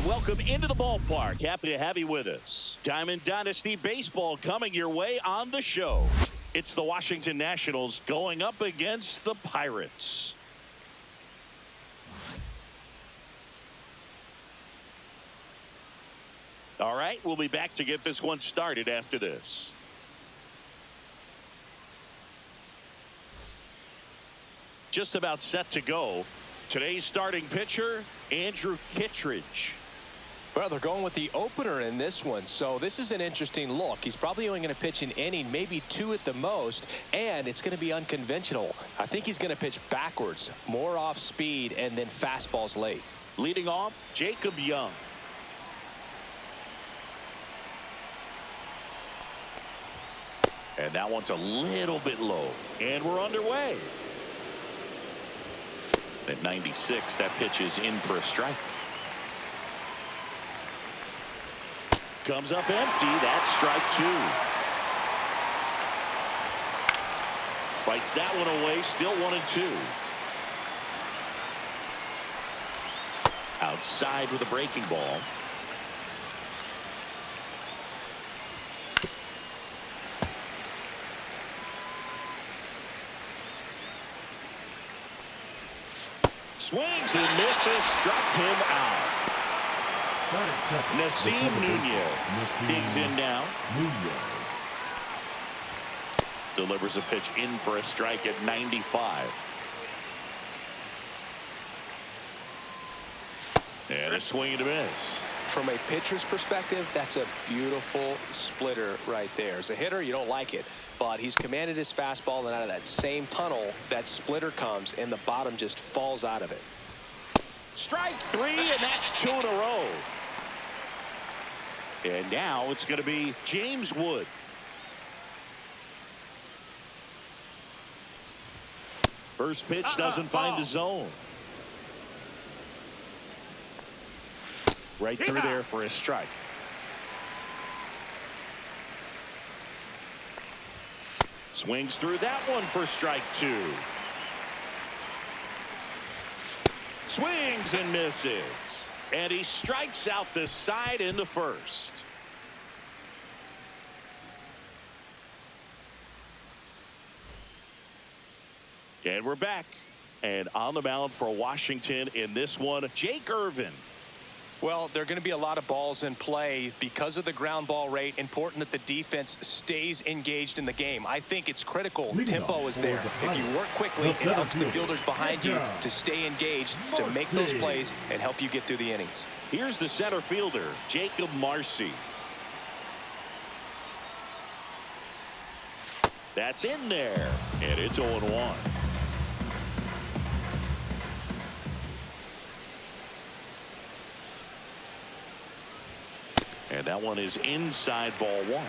welcome into the ballpark. Happy to have you with us. Diamond Dynasty Baseball coming your way on the show. It's the Washington Nationals going up against the Pirates. All right, we'll be back to get this one started after this. Just about set to go. Today's starting pitcher, Andrew Kittredge. Well, they're going with the opener in this one, so this is an interesting look. He's probably only going to pitch an inning, maybe two at the most, and it's going to be unconventional. I think he's going to pitch backwards, more off speed, and then fastballs late. Leading off, Jacob Young. And that one's a little bit low, and we're underway. At 96, that pitch is in for a strike. Comes up empty. That's strike two. Fights that one away. Still 1-2. Outside with a breaking ball. Swings and misses, struck him out. Nasim Nunez digs in now. Delivers a pitch in for a strike at 95. And a swing and a miss. From a pitcher's perspective, that's a beautiful splitter right there. As a hitter, you don't like it, but he's commanded his fastball, and out of that same tunnel, that splitter comes, and the bottom just falls out of it. Strike three, and that's two in a row. And now it's going to be James Wood. First pitch doesn't find the zone. Right through there for a strike. Swings through that one for strike two. Swings and misses. And he strikes out the side in the first. And we're back. And on the mound for Washington in this one, Jake Irvin. Well, there are going to be a lot of balls in play because of the ground ball rate. Important that the defense stays engaged in the game. I think it's critical. Tempo is there. If you work quickly, it helps the fielders behind you to stay engaged, to make those plays, and help you get through the innings. Here's the center fielder, Jacob Marcy. That's in there, and it's 0-1. And that one is inside ball one.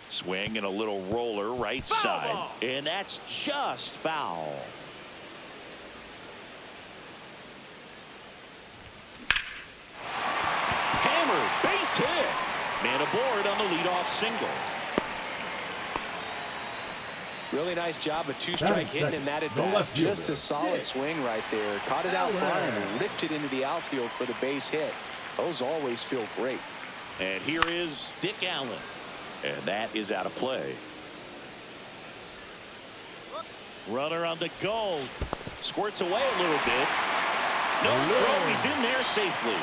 Swing and a little roller right side. And that's just foul. Hammered, base hit. Man aboard on the leadoff single. Really nice job of two-strike hitting in that at bat. Just a solid swing right there. Caught it out front and ripped it into the outfield for the base hit. Those always feel great. And here is Dick Allen. And that is out of play. Runner on the go. Squirts away a little bit. No throw. He's in there safely.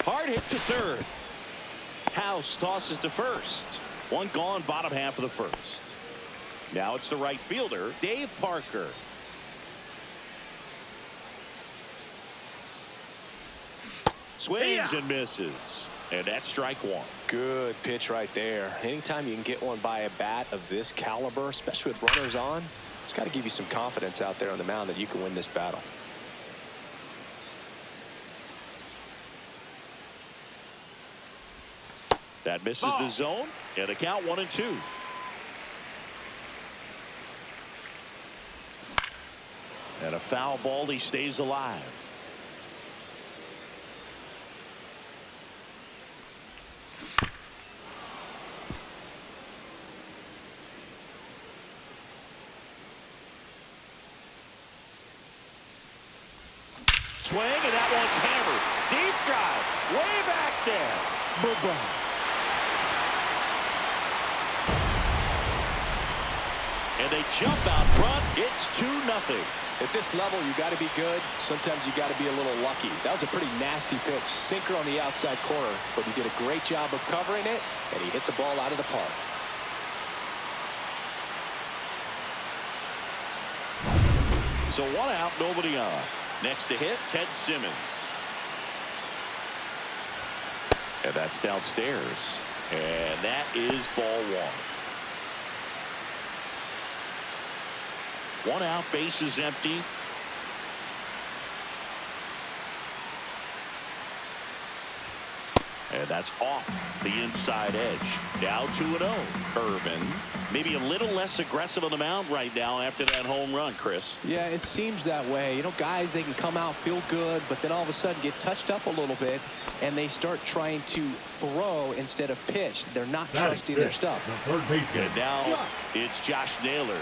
Hard hit to third. House tosses to first. One gone, bottom half of the first. Now it's the right fielder, Dave Parker. Swings and misses. And that's strike one. Good pitch right there. Anytime you can get one by a bat of this caliber, especially with runners on, it's got to give you some confidence out there on the mound that you can win this battle. That misses the zone, and the count 1-2. And a foul ball, he stays alive. swing, and that one's hammered. Deep drive, way back there. Bye-bye. And they jump out front. It's 2-0. At this level, you got to be good. Sometimes you got to be a little lucky. That was a pretty nasty pitch. Sinker on the outside corner, but he did a great job of covering it, and he hit the ball out of the park. So 1 out, nobody on. Next to hit, Ted Simmons. And that's downstairs. And that is ball 1. 1 out, base is empty. And that's off the inside edge. Now 2-0. Irvin, maybe a little less aggressive on the mound right now after that home run, Chris. Yeah, it seems that way. You know, guys, they can come out, feel good, but then all of a sudden get touched up a little bit, and they start trying to throw instead of pitch. They're not trusting their stuff. The third baseman. And now it's Josh Naylor.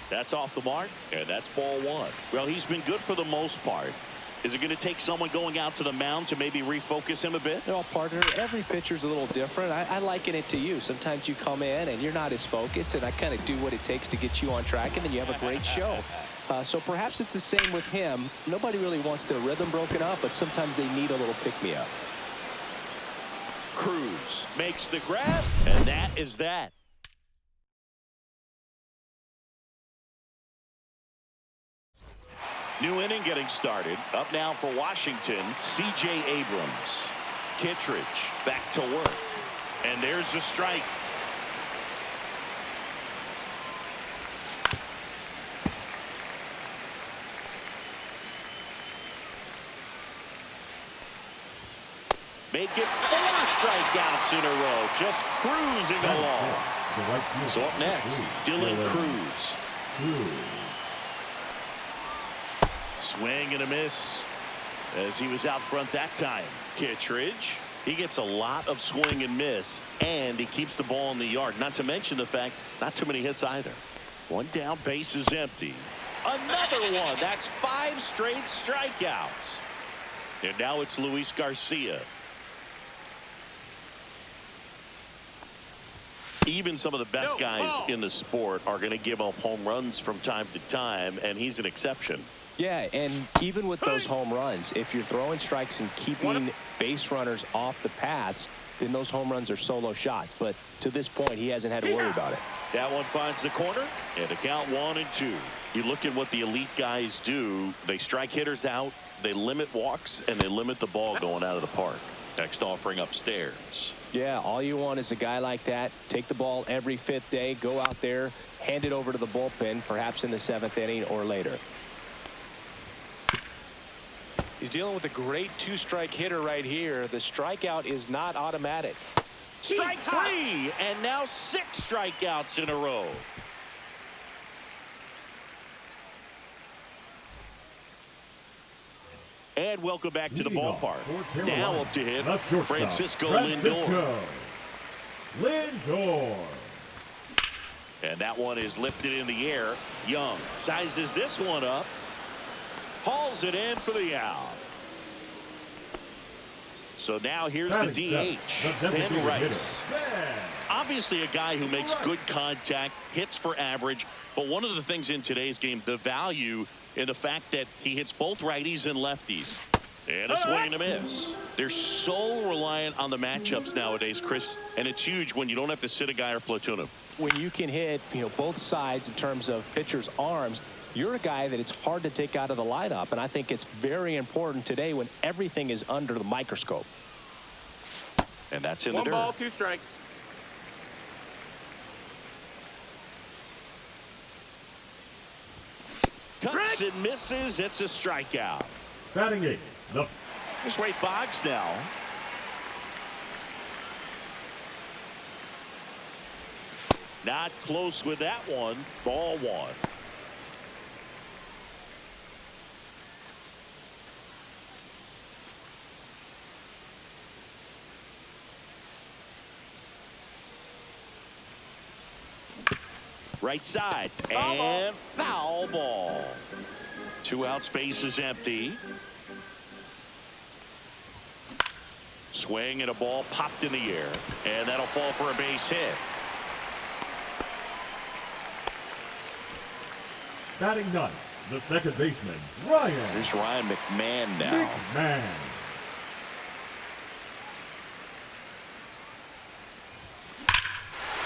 That's off the mark, and that's ball 1. Well, he's been good for the most part. Is it going to take someone going out to the mound to maybe refocus him a bit? No, partner, every pitcher's a little different. I liken it to you. Sometimes you come in and you're not as focused, and I kind of do what it takes to get you on track, and then you have a great show. So perhaps it's the same with him. Nobody really wants their rhythm broken up, but sometimes they need a little pick-me-up. Cruz makes the grab, and that is that. New inning getting started. Up now for Washington, C.J. Abrams. Kittredge back to work. And there's a strike. Make it 4 strikeouts in a row. Just cruising along. So up next, Dylan Cruz. Swing and a miss as he was out front that time. Kittredge, he gets a lot of swing and miss, and he keeps the ball in the yard. Not to mention the fact, not too many hits either. 1 down, base is empty. Another one. That's 5 straight strikeouts. And now it's Luis Garcia. Even some of the best guys in the sport are going to give up home runs from time to time, and he's an exception. Yeah, and even with those home runs, if you're throwing strikes and keeping base runners off the paths, then those home runs are solo shots. But to this point, he hasn't had to worry about it. That one finds the corner, and the count 1-2. You look at what the elite guys do. They strike hitters out, they limit walks, and they limit the ball going out of the park. Next offering upstairs. Yeah, all you want is a guy like that. Take the ball every 5th day, go out there, hand it over to the bullpen, perhaps in the 7th inning or later. He's dealing with a great 2-strike hitter right here. The strikeout is not automatic. Strike 3, and now 6 strikeouts in a row. And welcome back to the ballpark. Now up to hit, Francisco Lindor. And that one is lifted in the air. Young sizes this one up. Hauls it in for the out. So now here's the DH, Ben Rice. Obviously a guy who makes good contact, hits for average, but one of the things in today's game, the value in the fact that he hits both righties and lefties. And a swing and a miss. They're so reliant on the matchups nowadays, Chris, and it's huge when you don't have to sit a guy or platoon him. When you can hit, both sides in terms of pitchers' arms, you're a guy that it's hard to take out of the lineup, and I think it's very important today when everything is under the microscope. And that's in the dirt. 1 ball, 2 strikes. Cuts and misses. It's a strikeout. Batting 8. Here's Wade Boggs now. Not close with that one. Ball 1. Right side. And foul ball. 2 outs, base is empty. Swing and a ball popped in the air. And that'll fall for a base hit. Batting ninth, the second baseman, Ryan. Here's Ryan McMahon now. McMahon.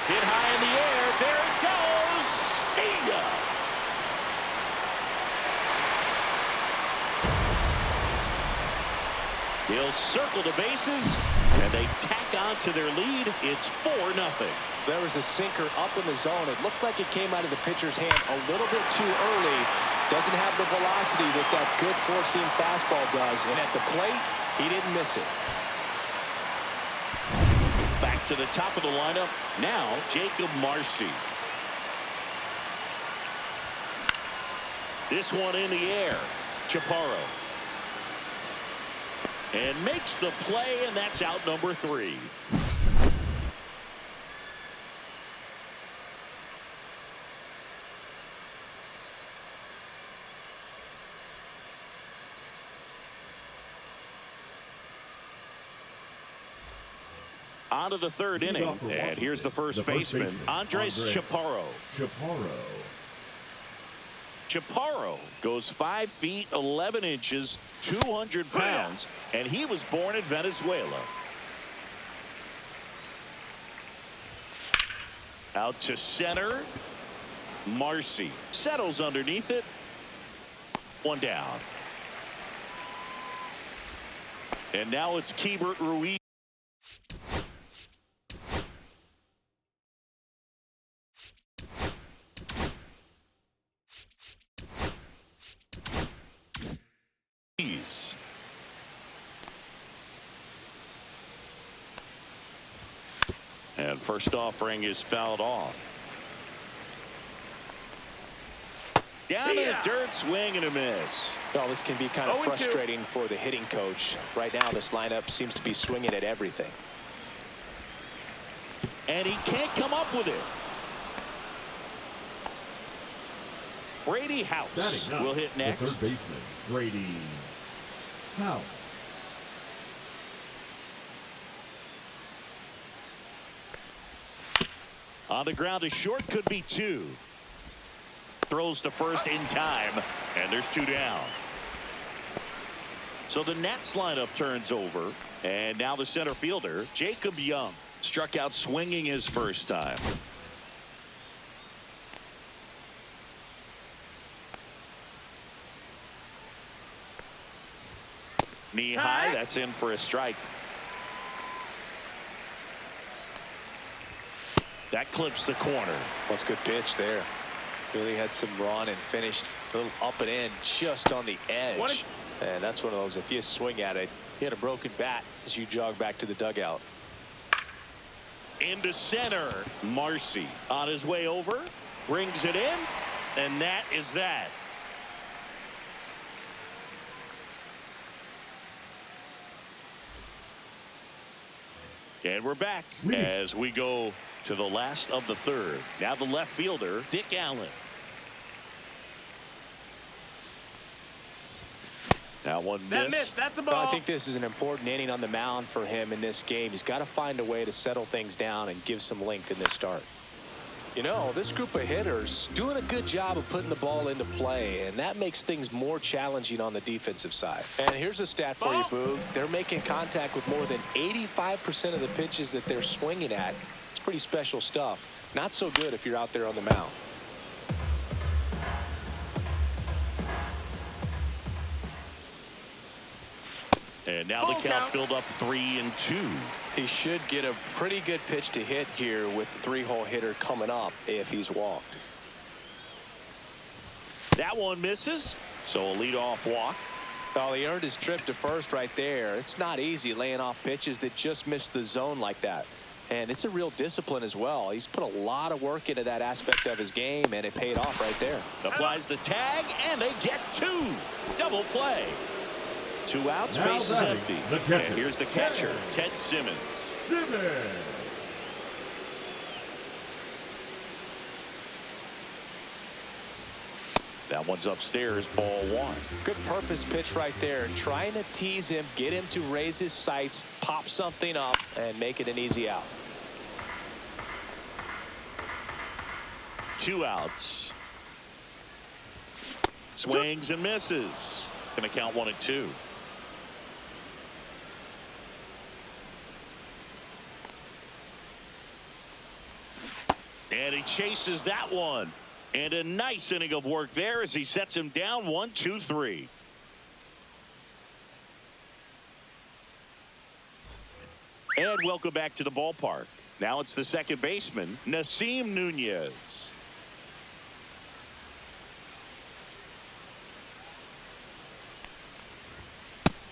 Hit high in the air. There it goes. See ya. He'll circle the bases, and they tack on to their lead. It's 4-0. There was a sinker up in the zone. It looked like it came out of the pitcher's hand a little bit too early. Doesn't have the velocity that that good four-seam fastball does. And at the plate, he didn't miss it. Back to the top of the lineup. Now, Jacob Marcy. This one in the air. Chaparro. And makes the play, and that's out number 3. On to the third inning, and here's the first baseman, Andres Chaparro. Chaparro goes 5 feet 11 inches, 200 pounds, and he was born in Venezuela. Out to center. Marcy settles underneath it. 1 down. And now it's Keibert Ruiz. And first offering is fouled off. Down in the dirt, swing and a miss. Well, this can be kind of frustrating for the hitting coach. Right now, this lineup seems to be swinging at everything. And he can't come up with it. Brady House will hit next. The third baseman, Brady House. On the ground, a short, could be 2. Throws to first in time, and there's 2 down. So the Nats lineup turns over, and now the center fielder, Jacob Young, struck out swinging his first time. Knee high, that's in for a strike. That clips the corner. That's a good pitch there. Really had some run and finished a little up and in just on the edge. And that's one of those, if you swing at it, you had a broken bat as you jog back to the dugout. Into center. Marcy on his way over. Brings it in. And that is that. And we're back as we go to the last of the third. Now the left fielder, Dick Allen. That one missed. That's a ball. Well, I think this is an important inning on the mound for him in this game. He's got to find a way to settle things down and give some length in this start. You know, this group of hitters doing a good job of putting the ball into play, and that makes things more challenging on the defensive side. And here's a stat for you, Boog. They're making contact with more than 85% of the pitches that they're swinging at. It's pretty special stuff. Not so good if you're out there on the mound. And now the count filled up 3-2. He should get a pretty good pitch to hit here with the 3-hole hitter coming up if he's walked. That one misses, so a leadoff walk. Well, he earned his trip to first right there. It's not easy laying off pitches that just miss the zone like that. And it's a real discipline as well. He's put a lot of work into that aspect of his game, and it paid off right there. Applies the tag, and they get 2. Double play. 2 outs, Now base is empty. And here's the catcher, Ted Simmons. That one's upstairs, ball one. Good purpose pitch right there. Trying to tease him, get him to raise his sights, pop something up, and make it an easy out. 2 outs. Swings and misses. Going to count 1 and 2. And he chases that one. And a nice inning of work there as he sets him down 1, 2, 3. And welcome back to the ballpark. Now it's the second baseman, Nasim Nunez.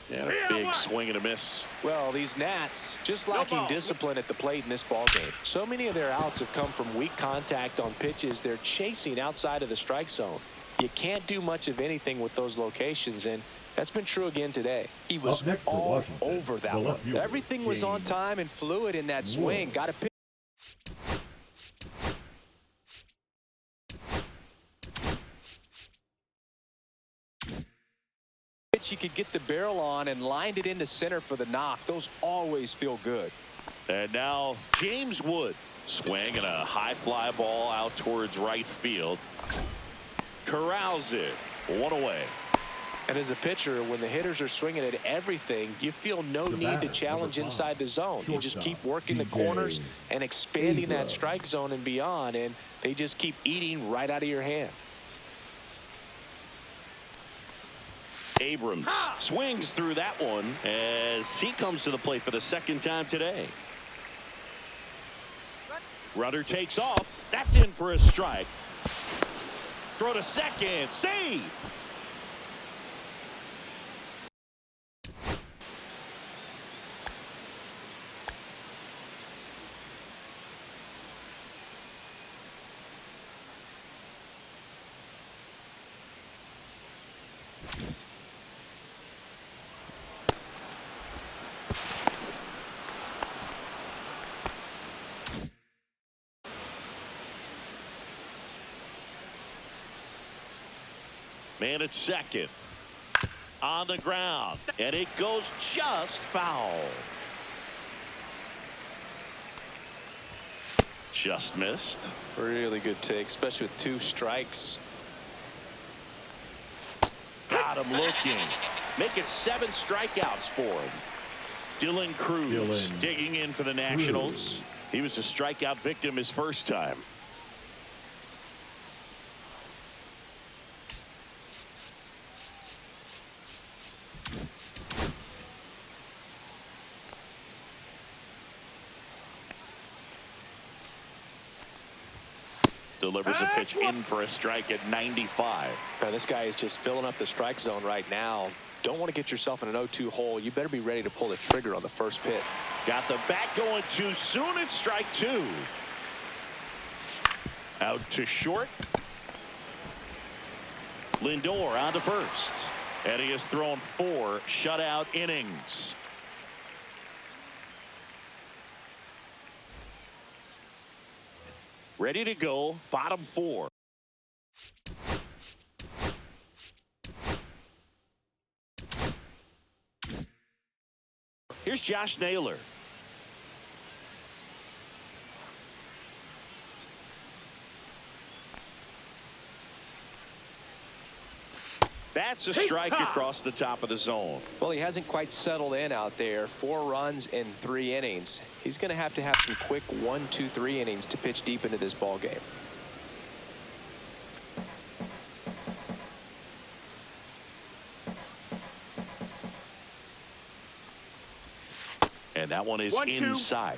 And a big swing and a miss. Well, these Nats just lacking discipline at the plate in this ballgame. So many of their outs have come from weak contact on pitches they're chasing outside of the strike zone. You can't do much of anything with those locations, and that's been true again today. He was all over that one. Everything was on time and fluid in that swing. Got to pitch. You could get the barrel on and lined it into center for the knock. Those always feel good. And now James Wood swing and a high fly ball out towards right field. Corrals it 1 away. And as a pitcher, when the hitters are swinging at everything, you feel no need to challenge inside the zone. You just keep working the corners and expanding that strike zone and beyond, and they just keep eating right out of your hand. Abrams swings through that one as he comes to the plate for the second time today. Runner takes off. That's in for a strike. Throw to second. Save. Man at second. On the ground. And it goes just foul. Just missed. Really good take, especially with 2 strikes. Got him looking. Make it 7 strikeouts for him. Dylan Cruz digging in for the Nationals. He was a strikeout victim his first time. Delivers a pitch in for a strike at 95. Now, this guy is just filling up the strike zone right now. Don't want to get yourself in an 0-2 hole. You better be ready to pull the trigger on the first pitch. Got the bat going too soon. It's strike 2. Out to short. Lindor on to first. And he has thrown 4 shutout innings. Ready to go, bottom 4. Here's Josh Naylor. That's a strike across the top of the zone. Well, he hasn't quite settled in out there. 4 runs in 3 innings. He's going to have some quick 1, 2, 3 innings to pitch deep into this ball game. And that one is inside.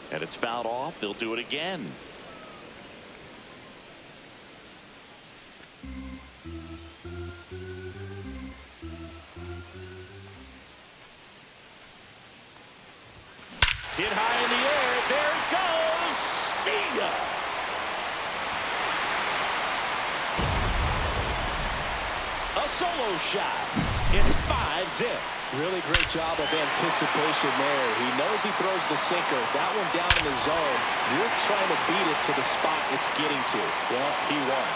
And it's fouled off. They'll do it again. Hit high in the air. There it goes. See ya. A solo shot. It's is it. Really great job of anticipation there. He knows he throws the sinker. That one down in the zone. You're trying to beat it to the spot it's getting to. Well, he won.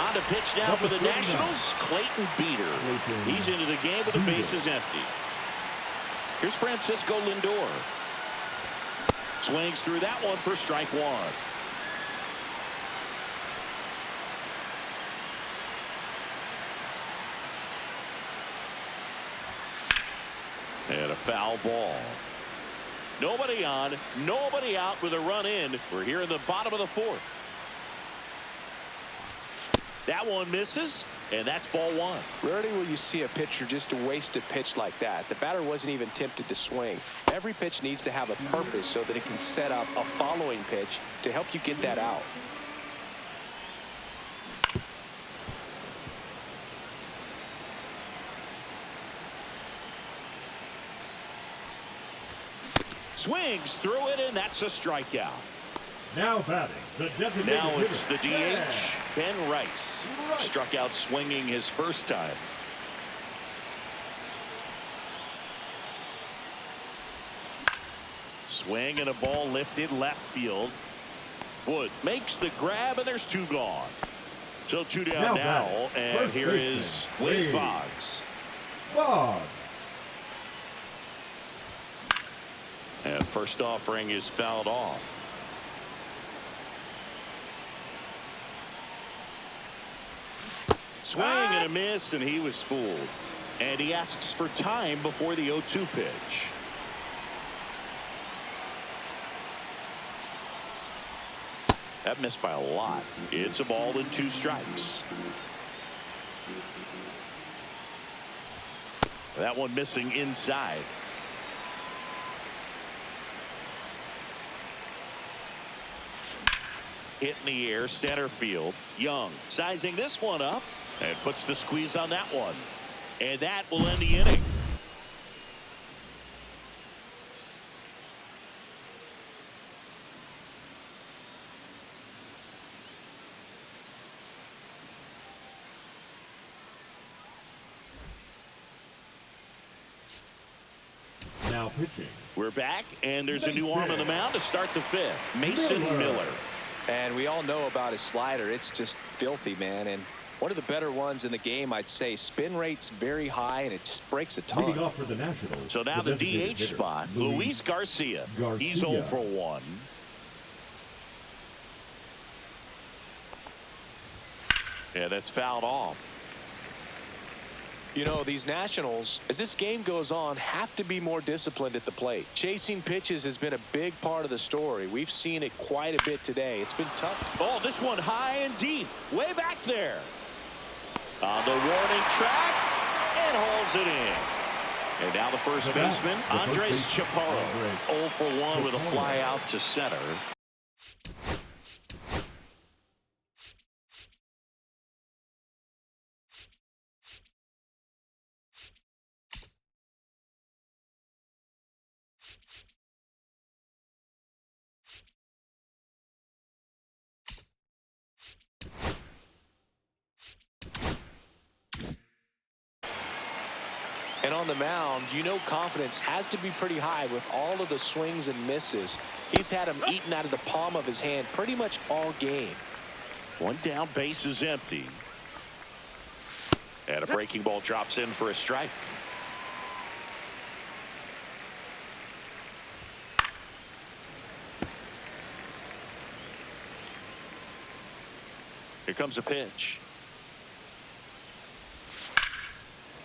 On to pitch now for the Nationals, Clayton Beeter. He's into the game with the bases empty. Here's Francisco Lindor. Swings through that one for strike one. And a foul ball. Nobody on, nobody out with a run in. We're here in the bottom of the fourth. That one misses, and that's ball one. Rarely will you see a pitcher just waste a pitch like that. The batter wasn't even tempted to swing. Every pitch needs to have a purpose so that it can set up a following pitch to help you get that out. Swings through it, and that's a strikeout. Now batting, the designated Now it's the hitter. DH, Ben Rice. Struck out swinging his first time. Swing and a ball lifted left field. Wood makes the grab, and there's two gone. So two down now, and first here baseman, is Wade Boggs. Boggs. And first offering is fouled off. Swing and a miss, and he was fooled. And he asks for time before the 0-2 pitch. That missed by a lot. It's a ball and two strikes. That one missing inside. Hit in the air, center field. Young sizing this one up and puts the squeeze on that one. And that will end the inning. Now pitching. We're back, and there's a new arm on the mound to start the fifth. Mason Miller. And we all know about his slider. It's just filthy, man. And one of the better ones in the game, I'd say. Spin rate's very high, and it just breaks a ton. Leading off for the Nationals. So now the DH spot, Luis Garcia. He's 0 for 1. Yeah, that's fouled off. You know, these Nationals, as this game goes on, have to be more disciplined at the plate. Chasing pitches has been a big part of the story. We've seen it quite a bit today. It's been tough. Oh, this one high and deep, way back there. On the warning track, and hauls it in. And now the first baseman, Andres Chaparro. 0 for 1 with a fly out to center. And on the mound, you know confidence has to be pretty high with all of the swings and misses. He's had them eaten out of the palm of his hand pretty much all game. One down, base is empty. And a breaking ball drops in for a strike. Here comes a pitch.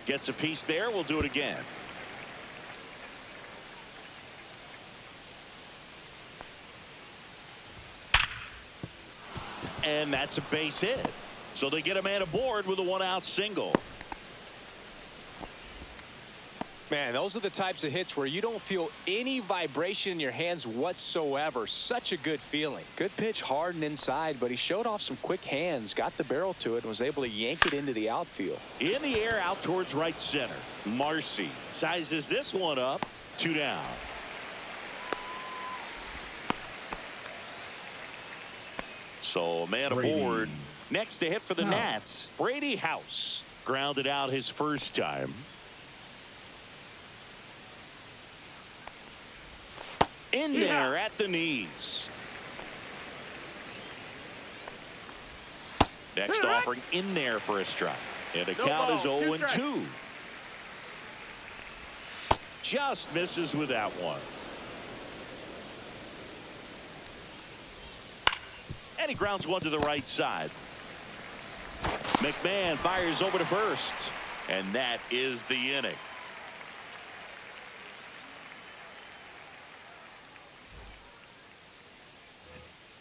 Gets a piece there. We'll do it again. And that's a base hit. So they get a man aboard with a one-out single. Man, those are the types of hits where you don't feel any vibration in your hands whatsoever. Such a good feeling. Good pitch, hard and inside, but he showed off some quick hands, got the barrel to it, and was able to yank it into the outfield. In the air, out towards right center. Marcy sizes this one up. 2 down. So a man aboard. Next to hit for the Nats, Brady House. Grounded out his first time. In there at the knees. Next offering in there for a strike. And the count is 0-2. Just misses with that one. And he grounds one to the right side. McMahon fires over to first. And that is the inning.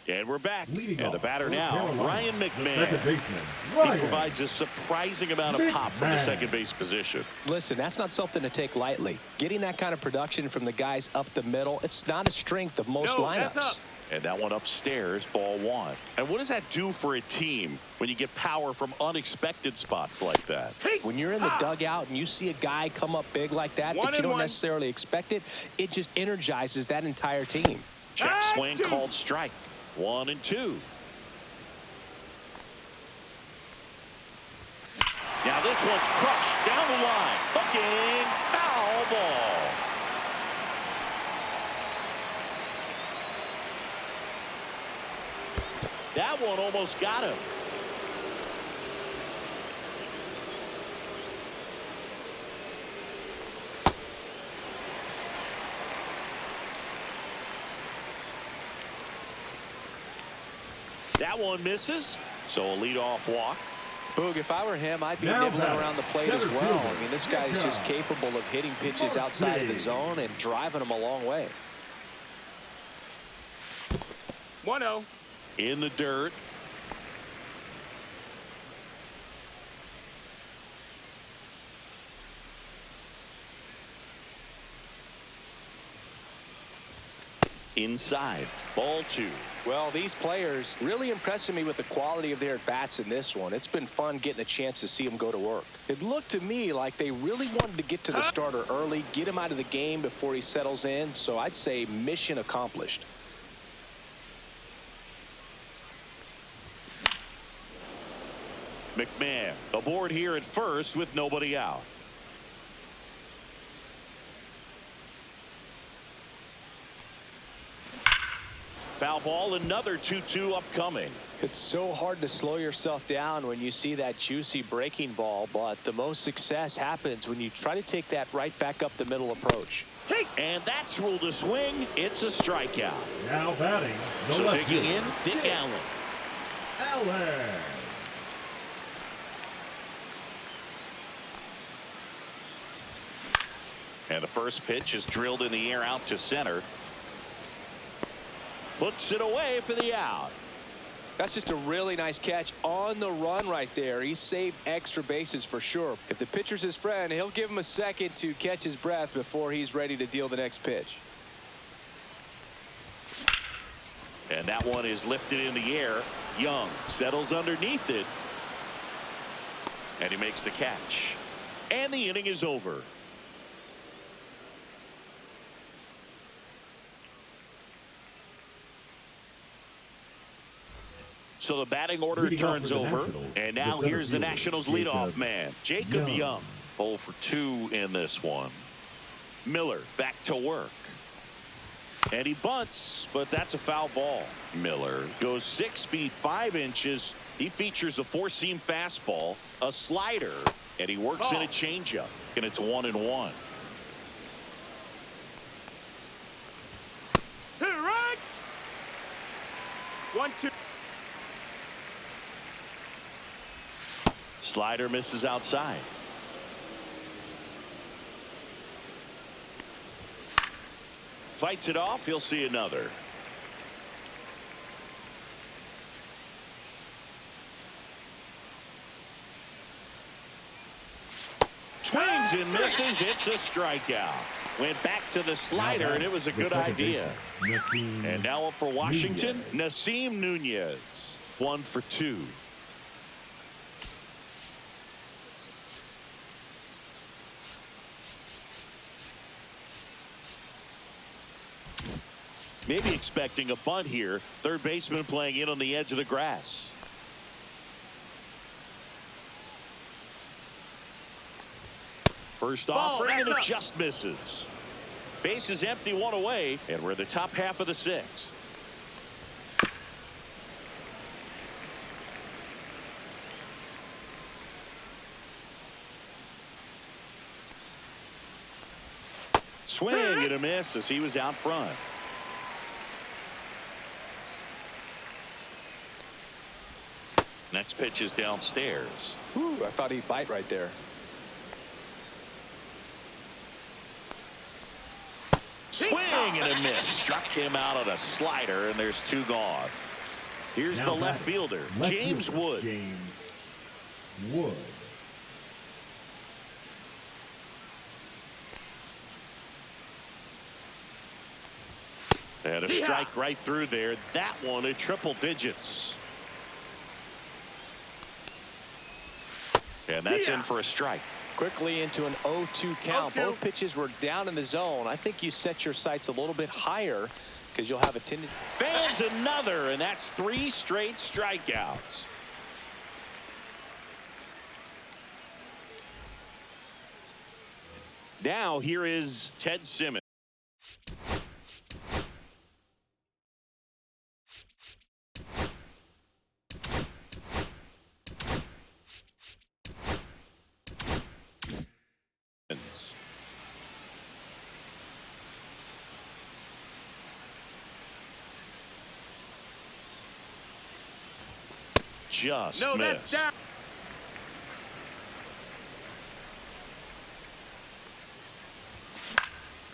And we're back. And the batter now, Ryan McMahon. He provides a surprising amount of pop from the second base position. Listen, that's not something to take lightly. Getting that kind of production from the guys up the middle, it's not a strength of most lineups. And that one upstairs, ball one. And what does that do for a team when you get power from unexpected spots like that? When you're in the dugout and you see a guy come up big like that that you don't necessarily expect it, it just energizes that entire team. Check swing called strike. 1-2. Now this one's crushed down the line. Hooking, foul ball. That one almost got him. That one misses, so a leadoff walk. Boog, if I were him, I'd be nibbling around the plate as well. I mean, this guy's just capable of hitting pitches outside of the zone and driving them a long way. 1-0. In the dirt. Inside, ball two. Well, these players really impressing me with the quality of their bats in this one. It's been fun getting a chance to see them go to work. It looked to me like they really wanted to get to the starter early, get him out of the game before he settles in. So I'd say mission accomplished. McMahon aboard here at first with nobody out. Foul ball, another 2-2 upcoming. It's so hard to slow yourself down when you see that juicy breaking ball, but the most success happens when you try to take that right back up the middle approach. And that's ruled a swing. It's a strikeout. Now batting. So digging in, Dick Allen. Allen. And the first pitch is drilled in the air out to center. Puts it away for the out. That's just a really nice catch on the run right there. He saved extra bases for sure. If the pitcher's his friend, he'll give him a second to catch his breath before he's ready to deal the next pitch. And that one is lifted in the air. Young settles underneath it. And he makes the catch. And the inning is over. So the batting order turns over. And now here's the Nationals leadoff man, Jacob Young. 0 for 2 in this one. Miller back to work. And he bunts, but that's a foul ball. Miller goes 6 feet 5 inches. He features a four-seam fastball, a slider, and he works in a changeup. And it's 1-1. Right. 1-2. Slider misses outside. Fights it off. He'll see another. Swings and misses. It's a strikeout. Went back to the slider, and it was a good idea. And now up for Washington, Nasim Nunez. 1 for 2. Maybe expecting a bunt here. Third baseman playing in on the edge of the grass. First Ball, offering, and it up. just misses. Base is empty, one away, and we're in the top half of the sixth. Swing and a miss as he was out front. Next pitch is downstairs. Ooh, I thought he'd bite right there. Swing and a miss. Struck him out on a slider, and there's two gone. Here's Now the left fielder, James Wood. James Wood. And a strike right through there. That one at triple digits. And that's in for a strike. Quickly into an 0-2 count. 0-2. Both pitches were down in the zone. I think you set your sights a little bit higher because you'll have a tendency. Fans another, and that's 3 straight strikeouts. Now here is Ted Simmons. Just No, missed. that's down.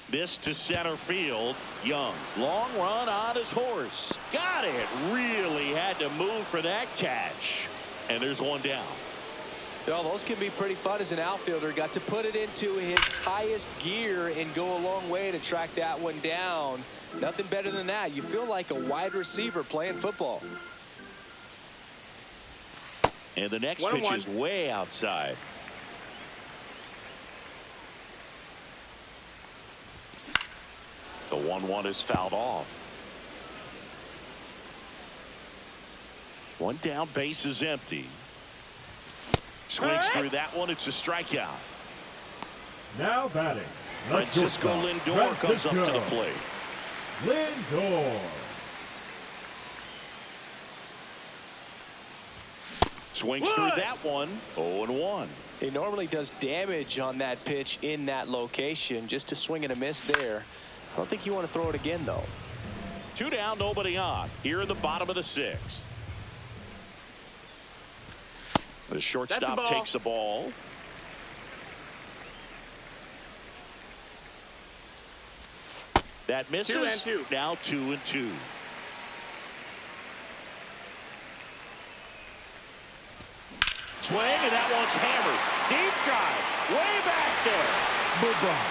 This to center field. Young. Long run on his horse. Got it. Really had to move for that catch. And there's one down. Well, those can be pretty fun as an outfielder. Got to put it into his highest gear and go a long way to track that one down. Nothing better than that. You feel like a wide receiver playing football. And the next pitch is way outside. The 1-1 is fouled off. One down, base is empty. Swings through that one. It's a strikeout. Now batting, Francisco Lindor comes up to the plate. Lindor. Swings through that one. 0-1. He normally does damage on that pitch in that location. Just to swing and a miss there. I don't think you want to throw it again, though. 2 down, nobody on. Here in the bottom of the 6th. The shortstop takes the ball. That misses. 2-2. Now 2-2. Swing, and that one's hammered. Deep drive. Way back there. Bye-bye.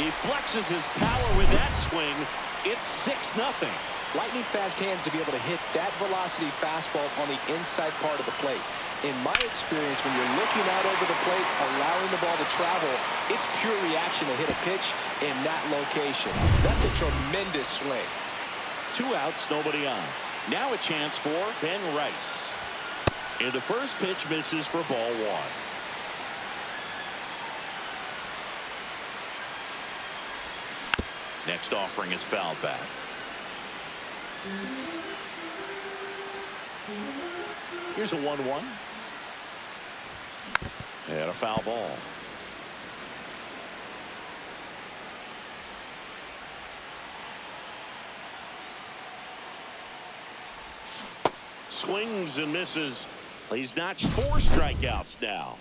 He flexes his power with that swing. It's 6-0. Lightning fast hands to be able to hit that velocity fastball on the inside part of the plate. In my experience, when you're looking out over the plate, allowing the ball to travel, it's pure reaction to hit a pitch in that location. That's a tremendous swing. 2 outs, nobody on. Now a chance for Ben Rice. And the first pitch misses for ball 1. Next offering is fouled back. Here's a 1-1. And a foul ball. Swings and misses. He's notched 4 strikeouts now.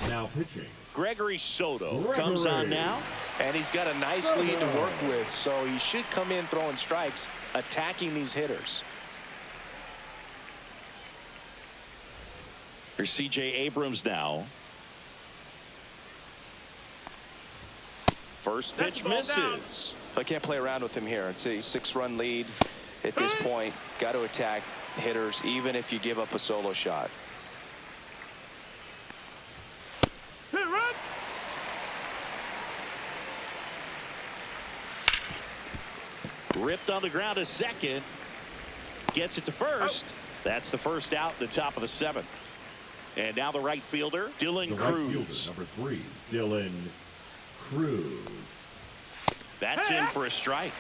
Now pitching. Gregory Soto comes on now. And he's got a nice lead to work with, so he should come in throwing strikes, attacking these hitters. Here's C.J. Abrams now. First pitch misses. I can't play around with him here. It's a 6-run lead at this point. Got to attack hitters even if you give up a solo shot. run. Ripped on the ground to second. Gets it to first. That's the first out at the top of the 7th. And now the right fielder, Dylan Cruz. Right fielder, number 3, Dylan Cruz. That's in for a strike.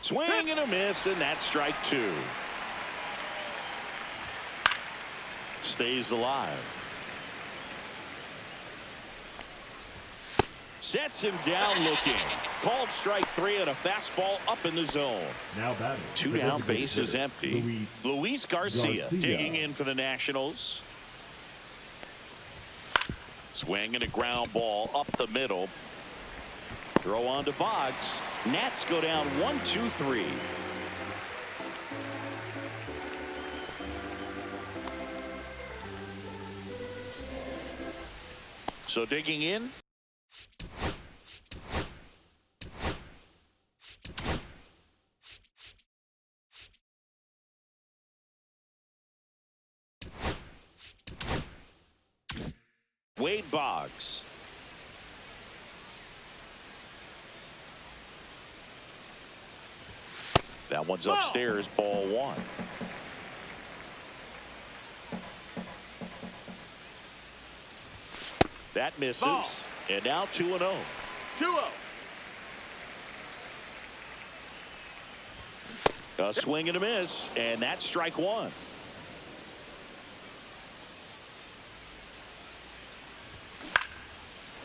Swing and a miss, and that's strike 2. Stays alive. Sets him down looking. Called strike 3 and a fastball up in the zone. Now batting. 2 down, base is empty. Luis Garcia digging in for the Nationals. Swing and a ground ball up the middle. Throw on to Boggs. Nats go down 1-2-3. So digging in. Wade Boggs. That one's upstairs, ball 1. That misses. Ball. And now 2-0. 2-0. A swing and a miss, and that's strike 1.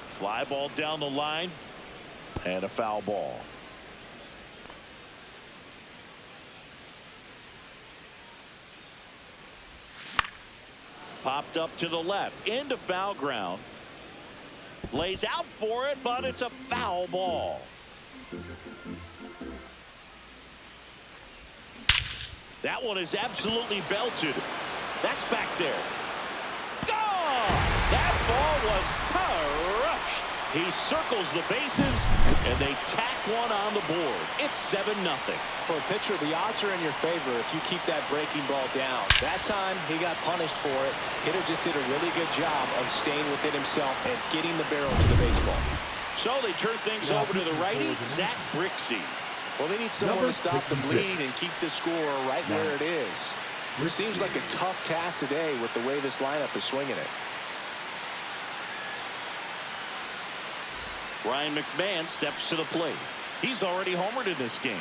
Fly ball down the line, and a foul ball. Popped up to the left, into foul ground. Lays out for it, but it's a foul ball. That one is absolutely belted. That's back there. Gone! That ball was crushed. He circles the bases, and they tack one on the board. It's 7-0. For a pitcher, the odds are in your favor if you keep that breaking ball down. That time, he got punished for it. Hitter just did a really good job of staying within himself and getting the barrel to the baseball. So they turn things over to the righty, Zach Brixey. Well, they need someone to stop the bleed and keep the score right where it is. It seems like a tough task today with the way this lineup is swinging it. Ryan McMahon steps to the plate. He's already homered in this game.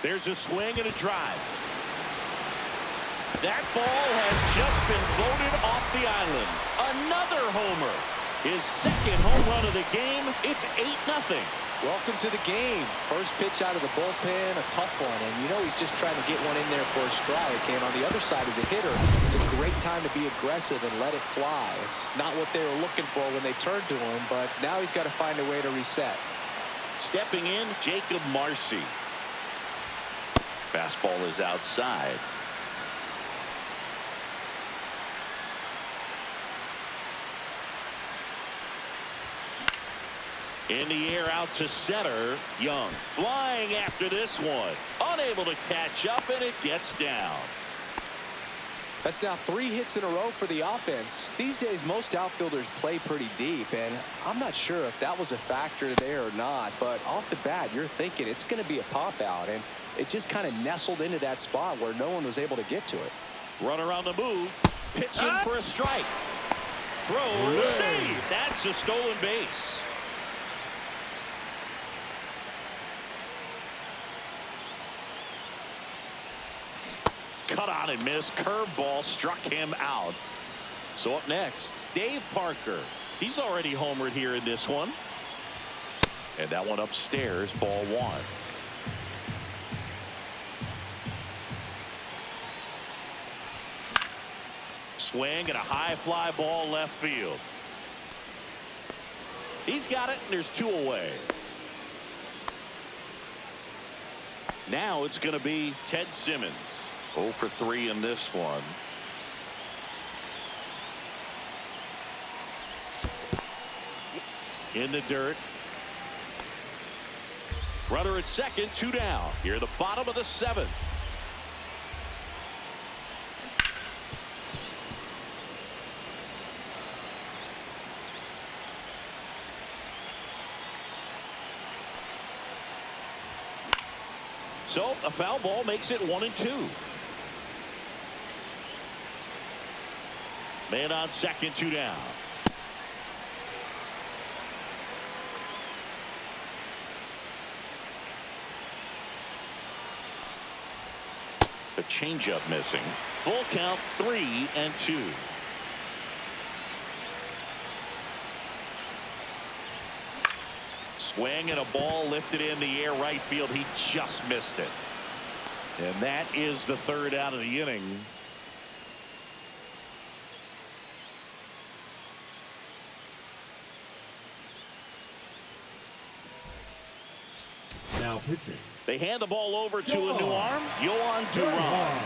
There's a swing and a drive. That ball has just been voted off the island. Another homer. His second home run of the game. It's 8-0. Welcome to the game. First pitch out of the bullpen, a tough one. And you know he's just trying to get one in there for a strike. And on the other side, as a hitter, it's a great time to be aggressive and let it fly. It's not what they were looking for when they turned to him, but now he's got to find a way to reset. Stepping in, Jacob Marcy. Fastball is outside. In the air out to center. Young flying after this one. Unable to catch up, and it gets down. That's now 3 hits in a row for the offense. These days, most outfielders play pretty deep, and I'm not sure if that was a factor there or not, but off the bat, you're thinking it's going to be a pop out, and it just kind of nestled into that spot where no one was able to get to it. Runner on the move. Pitching for a strike. Throw, save. That's a stolen base. Cut on and miss. Curveball struck him out. So up next, Dave Parker. He's already homered here in this one. And that one upstairs, ball 1. Swing and a high fly ball left field. He's got it, and there's 2 away. Now it's going to be Ted Simmons. 0 for 3 in this one. In the dirt. Runner at second, 2 down. Here at the bottom of the 7th. So a foul ball makes it 1-2. Man on second, 2 down. The changeup missing. Full count, 3-2. Swing and a ball lifted in the air right field. He just missed it. And that is the 3rd out of the inning. Now pitching. They hand the ball over to a new arm, Yohan Duran.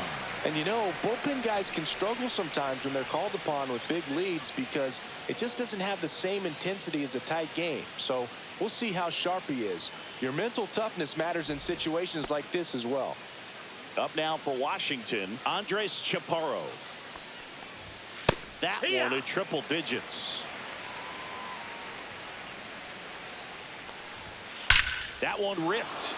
And you know, bullpen guys can struggle sometimes when they're called upon with big leads because it just doesn't have the same intensity as a tight game. So we'll see how sharp he is. Your mental toughness matters in situations like this as well. Up now for Washington, Andres Chaparro. That one in triple digits. That one ripped.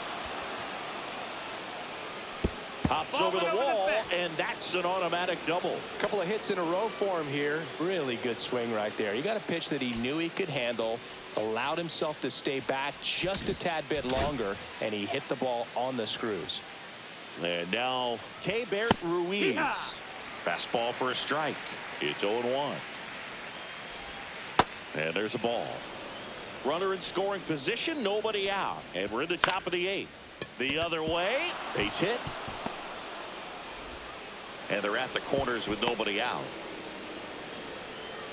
Pops over the wall, and that's an automatic double. A couple of hits in a row for him here. Really good swing right there. He got a pitch that he knew he could handle, allowed himself to stay back just a tad bit longer, and he hit the ball on the screws. And now Keibert Ruiz. Fastball for a strike. It's 0-1. And there's a ball. Runner in scoring position, nobody out. And we're in the top of the 8th. The other way, base hit. And they're at the corners with nobody out.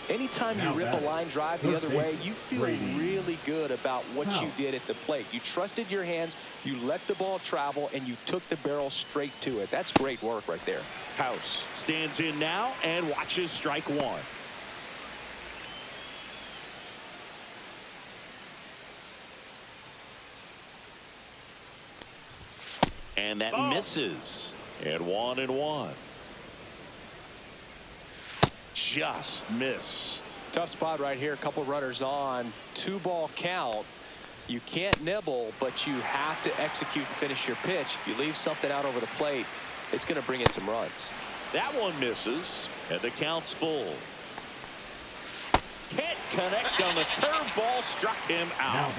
Anytime you rip a line drive the other way, you feel really good about what you did at the plate. You trusted your hands, you let the ball travel, and you took the barrel straight to it. That's great work right there. House stands in now and watches strike 1. And that misses. And 1-1. Just missed. Tough spot right here. A couple runners on. 2-ball count. You can't nibble, but you have to execute and finish your pitch. If you leave something out over the plate, it's going to bring in some runs. That one misses, and the count's full. Can't connect on the curveball, struck him out.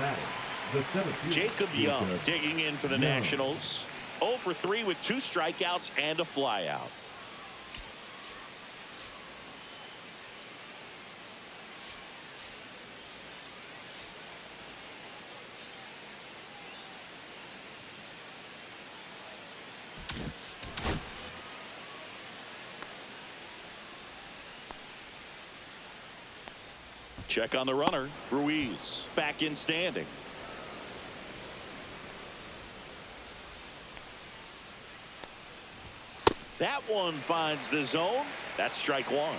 Jacob Young digging in for the Nationals. 0 for 3 with 2 strikeouts and a flyout. Check on the runner. Ruiz back in standing. That one finds the zone. That's strike 1.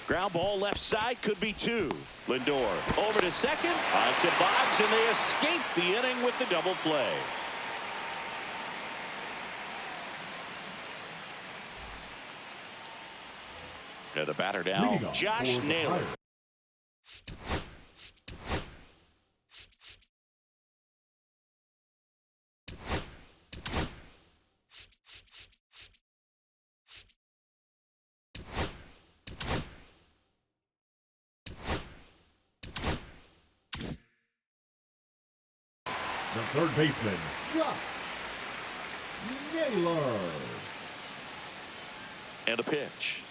Ground ball left side, could be 2. Lindor over to second, onto Boggs, and they escape the inning with the double play. And the batter now, Josh Naylor. The third baseman, Josh Naylor. And a pitch.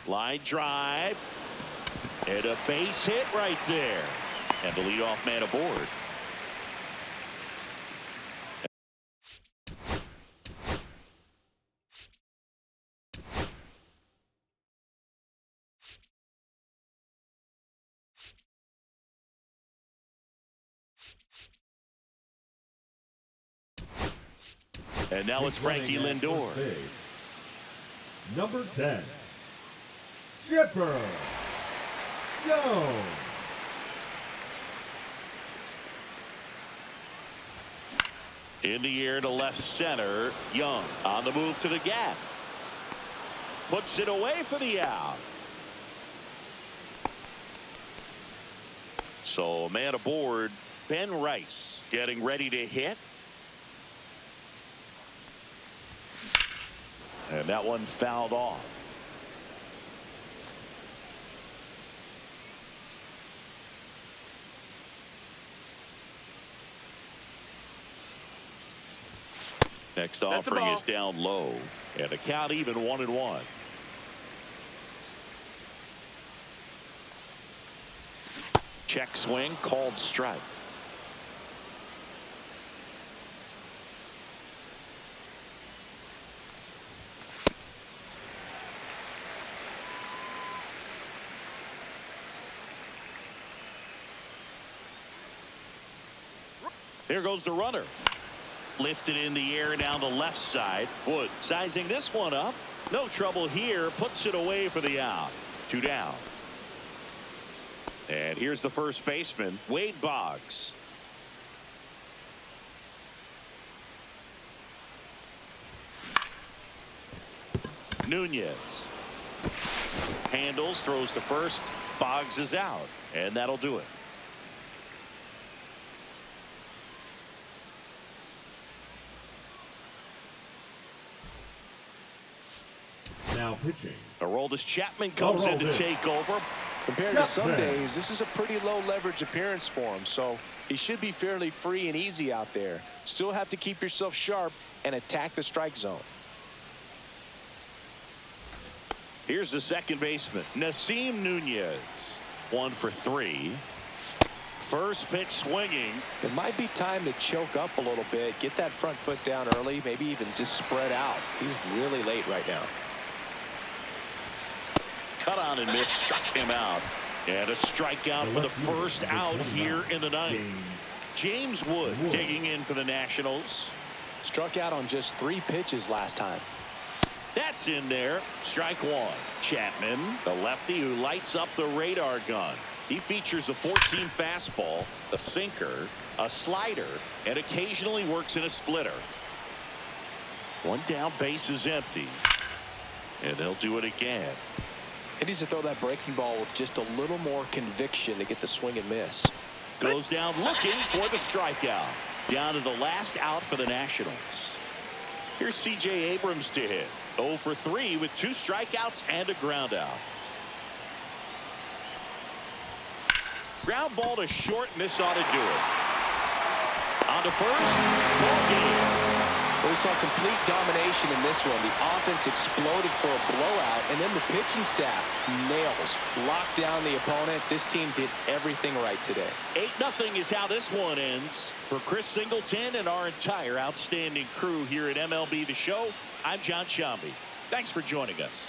Line drive. And a base hit right there. And the leadoff man aboard. And now it's Frankie Lindor. Number 10, Chipper Jones. In the air to left center. Young on the move to the gap. Puts it away for the out. So man aboard. Ben Rice getting ready to hit. And that one fouled off. Next offering is down low. And a count even 1-1. Check swing called strike. There goes the runner. Lifted in the air down the left side. Wood sizing this one up. No trouble here. Puts it away for the out. 2 down. And here's the first baseman, Wade Boggs. Nunez handles, throws to first. Boggs is out, and that'll do it. Now pitching. Aroldis Chapman comes in to take over. Compared to some days, this is a pretty low leverage appearance for him, so he should be fairly free and easy out there. Still have to keep yourself sharp and attack the strike zone. Here's the second baseman, Nasim Nunez. 1 for 3. First pitch swinging. It might be time to choke up a little bit, get that front foot down early, maybe even just spread out. He's really late right now. Cut on and miss, struck him out. And a strikeout for the first out here in the ninth. James Wood digging in for the Nationals. Struck out on just 3 pitches last time. That's in there. Strike 1. Chapman, the lefty who lights up the radar gun. He features a 4-seam fastball, a sinker, a slider, and occasionally works in a splitter. 1 down, base is empty. And they'll do it again. He needs to throw that breaking ball with just a little more conviction to get the swing and miss. Goes down looking for the strikeout. Down to the last out for the Nationals. Here's C.J. Abrams to hit. 0 for 3 with 2 strikeouts and a ground out. Ground ball to short, and this ought to do it. On to first, ball game. Well, we saw complete domination in this one. The offense exploded for a blowout, and then the pitching staff nails, locked down the opponent. This team did everything right today. 8-0 is how this one ends. For Chris Singleton and our entire outstanding crew here at MLB The Show, I'm John Shambi. Thanks for joining us.